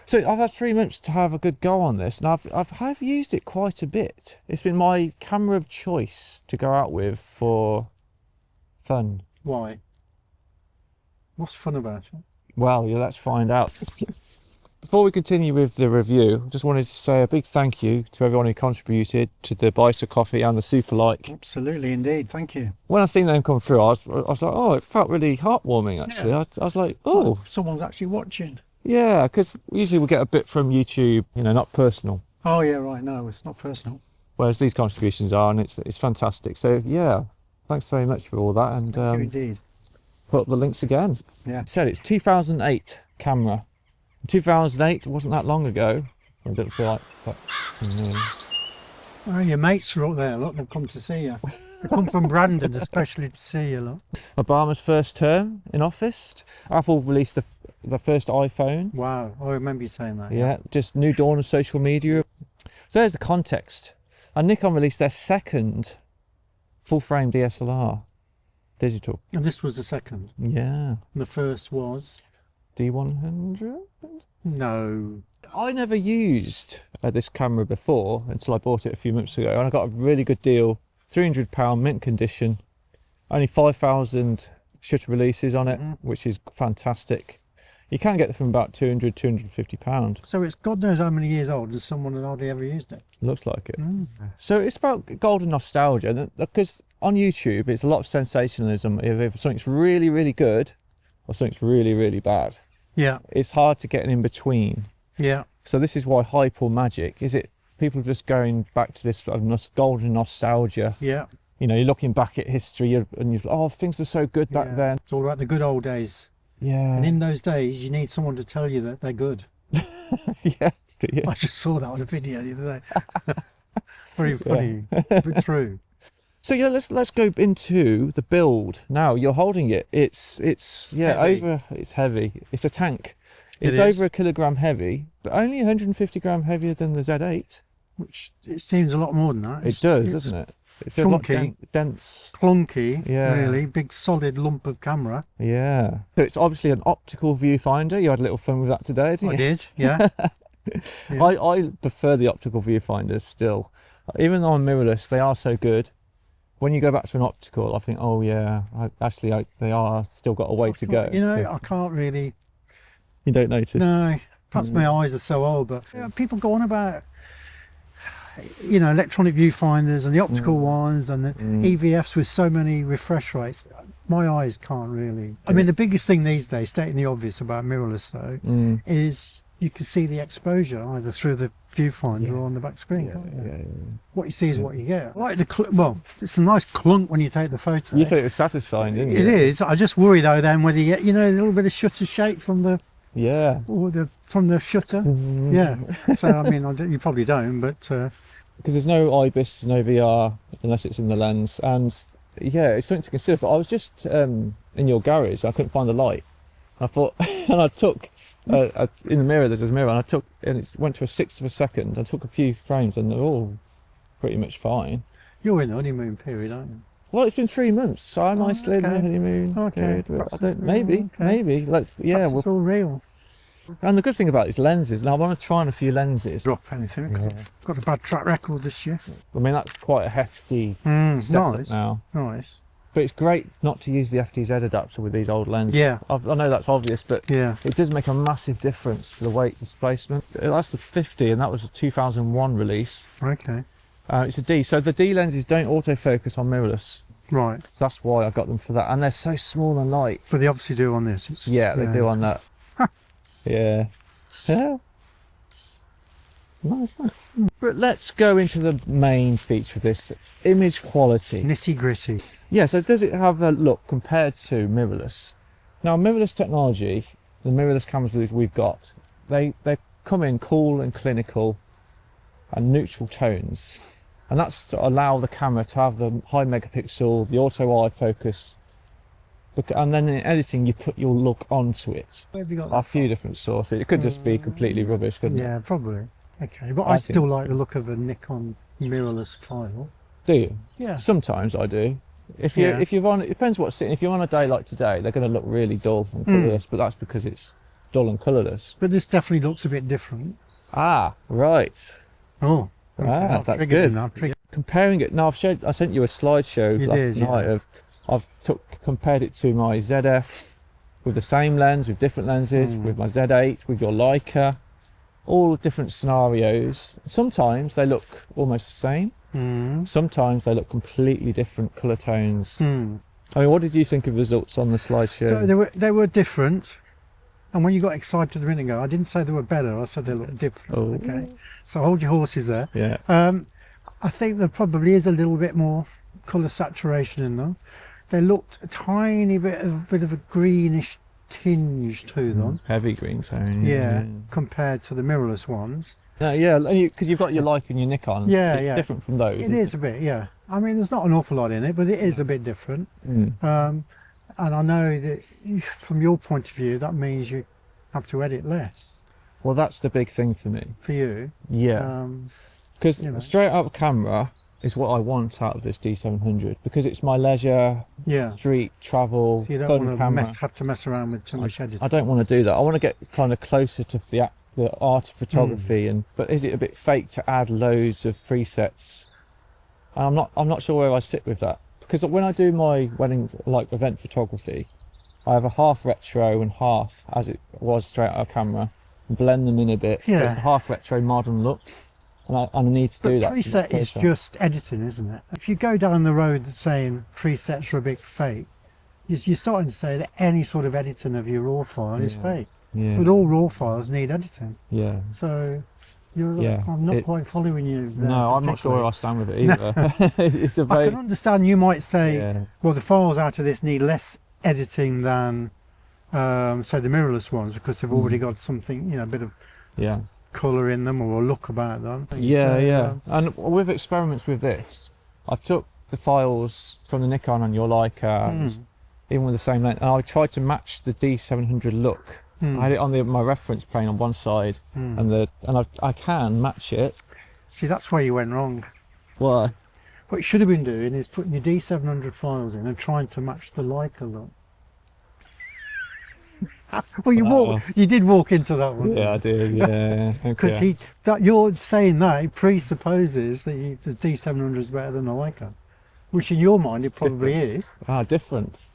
So I've had 3 months to have a good go on this, and I've used it quite a bit. It's been my camera of choice to go out with for fun. Why? What's fun about it? Well, yeah, let's find out. Before we continue with the review, I just wanted to say a big thank you to everyone who contributed to the Bicer Coffee and the Super Like. Absolutely, indeed. Thank you. When I seen them come through, I was like, oh, it felt really heartwarming, actually. Yeah. I was like, oh. Someone's actually watching. Yeah, because usually we get a bit from YouTube, you know, not personal. Oh, yeah, right. No, it's not personal. Whereas these contributions are, and it's fantastic. So, yeah, thanks very much for all that. And Thank you indeed. put up the links again. Yeah. Said it's 2008 camera. 2008 wasn't that long ago. I don't feel like that. Oh, your mates are up there. Look, they've come to see you. They come from Brandon especially to see you. Look. Obama's first term in office. Apple released the first iPhone. Wow, I remember you saying that. Yeah, just new dawn of social media. So there's the context. And Nikon released their second full-frame DSLR, digital. And this was the second. Yeah. And the first was? D100? No. I never used this camera before until I bought it a few months ago, and I got a really good deal. £300 mint condition, only 5,000 shutter releases on it, which is fantastic. You can get them from about £200, £250. So it's God knows how many years old, and someone had hardly ever used it. Looks like it. So it's about golden nostalgia, because on YouTube it's a lot of sensationalism. If something's really, really good or something's really, really bad, Yeah. it's hard to get an in-between. Yeah. So this is why hype or magic, is it people just going back to this golden nostalgia? Yeah. You know, you're looking back at history and you're like, oh, things were so good back then. It's all about the good old days. Yeah. And in those days, you need someone to tell you that they're good. Yeah. I just saw that on a video the other day. Very funny, but true. So yeah, let's go into the build now. You're holding it. It's heavy. It's heavy. It's a tank. It It's is. over 1 kilogram heavy, but only 150 gram heavier than the Z8. Which it seems a lot more than that. It does, It's doesn't it? It feels like chunky. dense. clunky, Yeah. really. Big solid lump of camera. Yeah. So it's obviously an optical viewfinder. You had a little fun with that today, didn't you? I did, yeah. Yeah. I prefer the optical viewfinders still. Even though I'm mirrorless, they are so good. When you go back to an optical, I think, oh yeah, they are still got a way to go. You know, So I can't really. you don't notice. No, perhaps my eyes are so old, but people go on about, you know, electronic viewfinders and the optical ones and the EVFs with so many refresh rates. My eyes can't really. I mean, the biggest thing these days, stating the obvious about mirrorless though, is you can see the exposure either through the viewfinder or on the back screen. Can't you? What you see is what you get. Like well, it's a nice clunk when you take the photo. You said it was satisfying, didn't you? It is. I just worry though then whether you get, you know, a little bit of shutter shake from the from the shutter. Yeah. So I mean, you probably don't, but because there's no IBIS, there's no VR unless it's in the lens, and yeah, it's something to consider. But I was just in your garage, I couldn't find the light. I thought, and I took in the mirror. There's a mirror, and it went to a 1/6 of a second. I took a few frames, and they're all pretty much fine. you're in the honeymoon period, aren't you? Well, it's been 3 months, so I might still in the honeymoon period. I don't. Maybe. Let's. Yeah. It's all real. And the good thing about these lenses, now I want to try on a few lenses. Drop anything because it's got a bad track record this year. I mean, that's quite a hefty setup Nice. now. Nice. But it's great not to use the FTZ adapter with these old lenses. Yeah. I know that's obvious, but Yeah. it does make a massive difference for the weight displacement. That's the 50, and that was a 2001 release. Okay. It's a D, so the D lenses don't autofocus on mirrorless. Right. So that's why I got them for that, and they're so small and light. But they obviously do on this. It's, Yeah, they do on that. Yeah. Yeah. Nice. But let's go into the main feature of this, image quality. nitty gritty. Yeah, so does it have a look compared to mirrorless? Now, mirrorless technology, the mirrorless cameras that we've got, they come in cool and clinical and neutral tones. And that's to allow the camera to have the high megapixel, the auto eye focus, and then in editing you put your look onto it. Where have you got A that few different sources. It could just be completely rubbish, couldn't it? Yeah, probably. Okay, but I I think still so. like the look of a Nikon mirrorless file. Do you? Yeah. Sometimes I do. If you're on, it depends what's sitting. If you're on a day like today, they're going to look really dull and colourless, but that's because it's dull and colourless. But this definitely looks a bit different. Ah, right. Oh, okay. Ah, I've that's triggered good. him now. Comparing it, now I sent you a slideshow You last did, night yeah. I've compared it to my ZF with the same lens, with different lenses, with my Z8, with your Leica, all different scenarios. Sometimes they look almost the same. Sometimes they look completely different colour tones. I mean, what did you think of the results on the slideshow? So they were different. And when you got excited a minute ago, I didn't say they were better. I said they looked different. Oh. Okay. So hold your horses there. Yeah. I think there probably is a little bit more colour saturation in them. They looked a tiny bit of a greenish tinge to them. Heavy green tone. Yeah. Compared to the mirrorless ones. No, yeah, because you've got your Leica and your Nikon. Yeah, it's different from those. It is a bit, yeah. I mean, there's not an awful lot in it, but it is a bit different. And I know that from your point of view, that means you have to edit less. Well, that's the big thing for me. For you. Yeah. Because straight out of camera is what I want out of this D700, because it's my leisure, street travel, so you don't fun want camera. to have to mess around with too much editing. I don't want to do that. I want to get kind of closer to the art of photography, but is it a bit fake to add loads of presets? And I'm not sure where I sit with that, because when I do my wedding event photography, I have a half retro and half as it was straight out of camera, and blend them in a bit. So it's a half retro modern look, and I need to do that. Preset is just editing, isn't it? If you go down the road saying presets are a bit fake, you're starting to say that any sort of editing of your raw file is fake. Yeah. But all raw files need editing. Yeah. So I'm not quite following you there. No, I'm not sure where I stand with it either. It's a very... I can understand you might say, well, the files out of this need less editing than, say, the mirrorless ones, because they've already got something, a bit of colour in them or a look about them. And with experiments with this, I've took the files from the Nikon and your Leica, and even with the same lens, and I tried to match the D700 look. I had it on my reference plane on one side, and I can match it. See, that's where you went wrong. Why? What you should have been doing is putting your D700 files in and trying to match the Leica look. Well, you did walk into that one. Yeah, I did. Yeah, because you're saying that it presupposes that the D700 is better than the Leica, which in your mind it probably is. Different,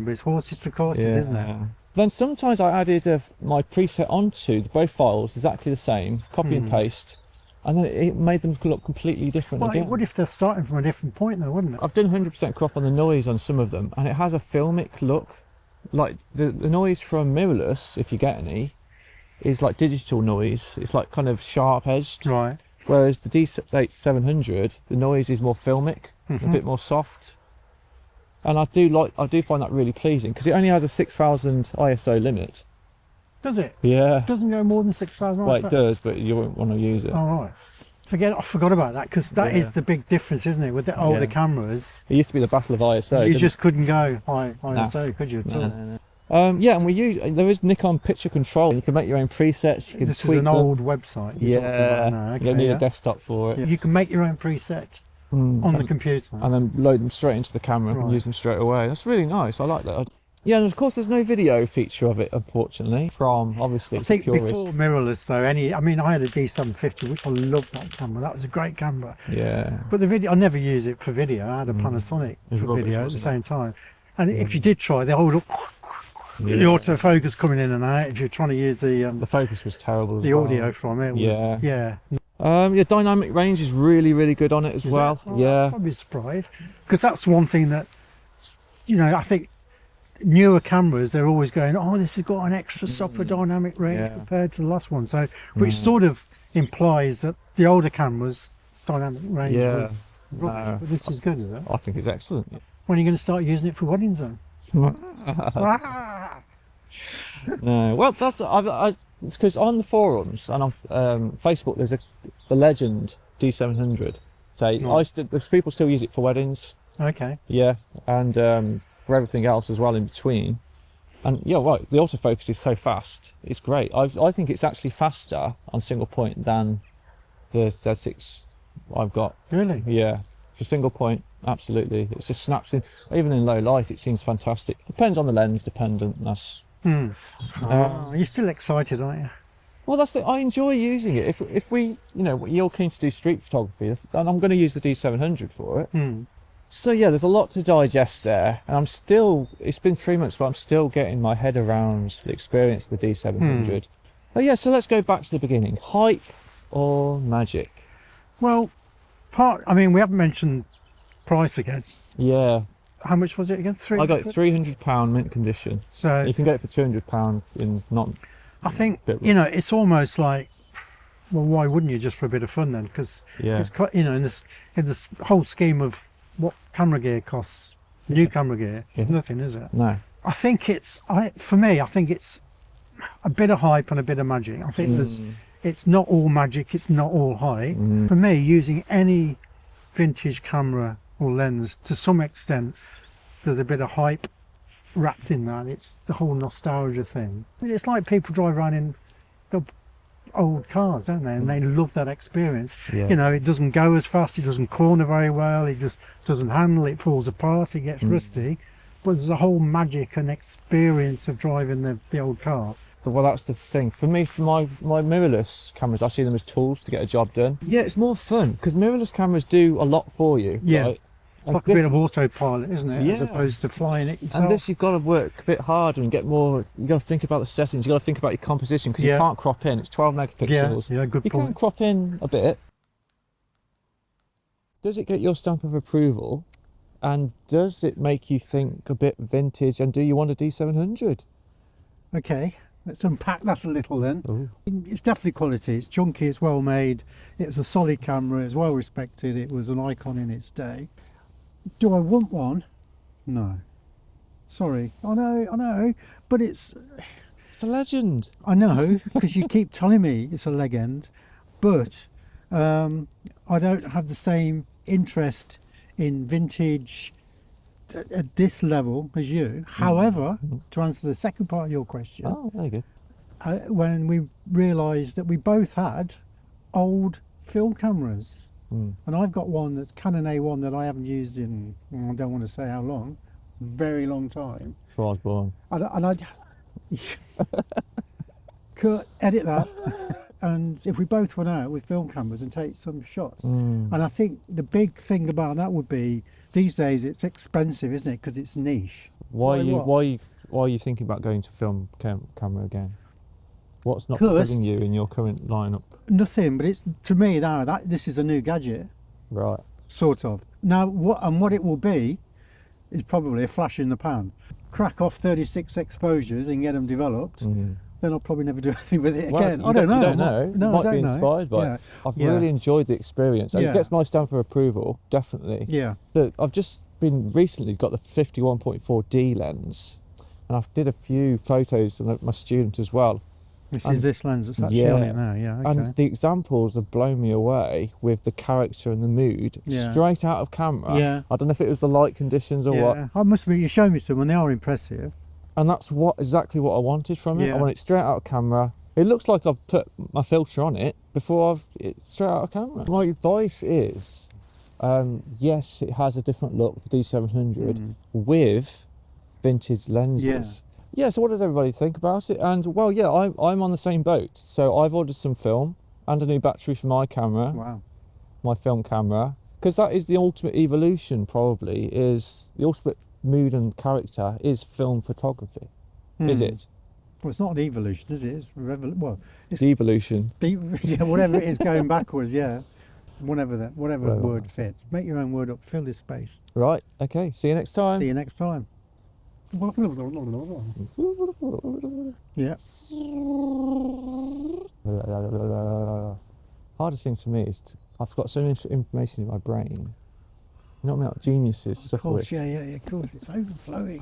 but it's horses for courses, isn't it? Then sometimes I added my preset onto both files exactly the same, copy and paste, and then it made them look completely different again. It would if they're starting from a different point though, wouldn't it? I've done 100% crop on the noise on some of them, and it has a filmic look. Like the noise from mirrorless, if you get any, is like digital noise. It's like kind of sharp edged. Right. Whereas the D700, the noise is more filmic, a bit more soft. And I do find that really pleasing, because it only has a 6,000 ISO limit. Does it? Yeah. It doesn't go more than 6,000 ISO? Well, it does, but you won't want to use it. Oh, right. I forgot about that, because that is the big difference, isn't it? With the older cameras. It used to be the battle of ISO. You just couldn't go high ISO, could you, at all? No. And there is Nikon picture control. You can make your own presets. You can this tweak is an them. old website. Okay, you don't need a desktop for it. Yeah. You can make your own preset on the computer. And then load them straight into the camera and use them straight away. That's really nice. I like that. Yeah, and of course there's no video feature of it, unfortunately, from obviously I think purist. Before mirrorless though, I had a D750, which I loved that camera. That was a great camera. Yeah. But the video, I never use it for video. I had a Panasonic for video at the same time. And if you did try, the whole the autofocus coming in and out, if you're trying to use the focus was terrible. The audio from it was, dynamic range is really, really good on it as well. I'm probably surprised, because that's one thing that, I think newer cameras, they're always going, oh, this has got an extra super dynamic range compared to the last one. So, which sort of implies that the older cameras dynamic range was rubbish. But this is good, is it? I think it's excellent. When are you going to start using it for weddings then? No, well, it's because on the forums and on Facebook, there's the legend D700. There's people still use it for weddings. Okay. Yeah, and for everything else as well in between. And the autofocus is so fast. It's great. I think it's actually faster on single point than the Z6 I've got. Really? Yeah, for single point, absolutely. It just snaps in. Even in low light, it seems fantastic. Depends on the lens, dependent. That's You're still excited, aren't you? Well, that's the, I enjoy using it. If we, you know, you're keen to do street photography, then I'm going to use the D700 for it. So yeah, there's a lot to digest there, and I'm still, it's been 3 months, but I'm still getting my head around the experience of the D700. But yeah, so let's go back to the beginning. Hype or magic? Well, I mean, we haven't mentioned price again. Yeah. How much was it again? I got it £300 mint condition. So you can get it for £200 in not. I think, you know, it's almost like, well, why wouldn't you, just for a bit of fun then? Because it's quite, you know, in this whole scheme of what camera gear costs, new camera gear, it's nothing, is it? No. I think for me, I think it's a bit of hype and a bit of magic. I think it's not all magic, it's not all hype. For me, using any vintage camera or lens, to some extent, there's a bit of hype wrapped in that. It's the whole nostalgia thing. It's like people drive around in the old cars, don't they? And they love that experience. You know, it doesn't go as fast, it doesn't corner very well, it just doesn't handle, it falls apart, it gets rusty. But there's a whole magic and experience of driving the old car. Well, that's the thing. For me, for my mirrorless cameras, I see them as tools to get a job done. Yeah, it's more fun because mirrorless cameras do a lot for you. Yeah. Right? It's like a bit of autopilot, isn't it? Yeah. As opposed to flying it yourself. And this, you've got to work a bit harder and get more. You've got to think about the settings. You've got to think about your composition because you can't crop in. It's 12 megapixels. Yeah, good point. You can crop in a bit. Does it get your stamp of approval? And does it make you think a bit vintage? And do you want a D700? Okay, let's unpack that a little then. Ooh. It's definitely quality. It's chunky, it's well made. It's a solid camera. It's well respected. It was an icon in its day. Do I want one? No. Sorry. I know, but it's a legend. I know, because you keep telling me it's a legend, but I don't have the same interest in vintage at this level as you. However, to answer the second part of your question, Very good. When we realised that we both had old film cameras, and I've got one that's Canon A1 that I haven't used in, I don't want to say how long, very long time. Before I was born. And I could edit that. And if we both went out with film cameras and take some shots, and I think the big thing about that would be, these days it's expensive, isn't it? Because it's niche. Why are you thinking about going to film camera again? What's not fulfilling you in your current lineup? Nothing, but it's, to me now, this is a new gadget. Right. Sort of. Now, what it will be is probably a flash in the pan. Crack off 36 exposures and get them developed. Then I'll probably never do anything with it again. I don't know. You don't know. No, you might be inspired by it. I've really enjoyed the experience. It gets my stamp of approval, definitely. Yeah. Look, I've just recently got the 51.4D lens, and I did a few photos of my student as well. Which is this lens that's actually on it now, yeah. Okay. And the examples have blown me away with the character and the mood straight out of camera. Yeah. I don't know if it was the light conditions or what. I must admit, you showed me some and they are impressive. And that's exactly what I wanted from it. I want it straight out of camera. It looks like I've put my filter on it before it's straight out of camera. My advice is, yes, it has a different look, the D700, with vintage lenses. Yeah, so what does everybody think about it? And, well, yeah, I'm on the same boat. So I've ordered some film and a new battery for my camera. Wow. My film camera. Because that is the ultimate evolution, probably, is the ultimate mood and character is film photography. Is it? Well, it's not an evolution, is it? It's it's devolution. Yeah, whatever it is, going backwards, yeah. Whatever word fits. Make your own word up, fill this space. Right, okay. See you next time. See you next time. Yeah. Hardest thing for me is I've got so much information in my brain. You know what I mean? Like geniuses suffer with. Yeah, of course. It's overflowing.